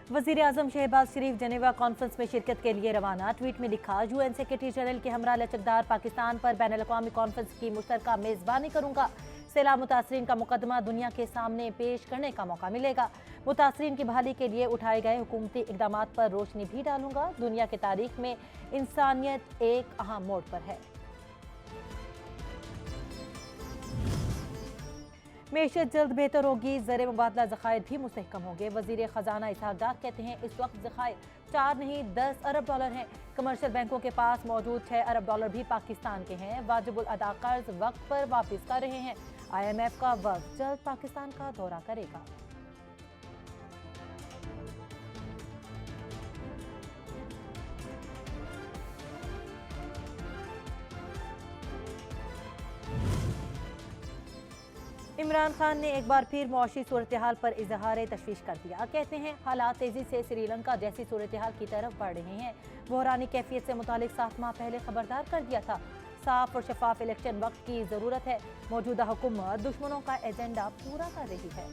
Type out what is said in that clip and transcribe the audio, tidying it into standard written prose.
वजीर आजम शहबाज शरीफ जनेवा कॉन्फ्रेंस में शिरकत के लिए रवाना। ट्वीट में लिखा, यूएन सेक्रेटरी जनरल के हमरा लचकदार पाकिस्तान पर बैन अवी कॉन्फ्रेंस की मुश्तरका मेजबानी करूंगा। सैलाब मुतासरीन का मुकदमा दुनिया के सामने पेश करने का मौका मिलेगा। मुतासरीन की बहाली के लिए उठाए गए हुकूमती इकदाम पर रोशनी भी डालूंगा। दुनिया की तारीख में इंसानियत एक अहम मोड़ पर है। मेशत जल्द बेहतर होगी, ज़र मुबादला ज़खायर भी मुस्तहकम होंगे। वजीर खजाना इसहाक डार कहते हैं इस वक्त ज़खायर 4 नहीं 10 अरब डॉलर हैं। कमर्शियल बैंकों के पास मौजूद 6 अरब डॉलर भी पाकिस्तान के हैं। वाजिबुल अदा कर्ज वक्त पर वापस कर रहे हैं। IMF का वक्त जल्द पाकिस्तान का दौरा करेगा। इमरान खान ने एक बार फिर मुआशी सूरत हाल पर इजहार तशवीश कर दिया। कहते हैं हालात तेजी से श्रीलंका जैसी सूरत हाल की तरफ बढ़ रहे हैं। बहरानी कैफियत से मुतालिक 7 माह पहले खबरदार कर दिया था। साफ और शफाफ इलेक्शन वक्त की जरूरत है। मौजूदा हुकूमत दुश्मनों का एजेंडा पूरा कर रही है।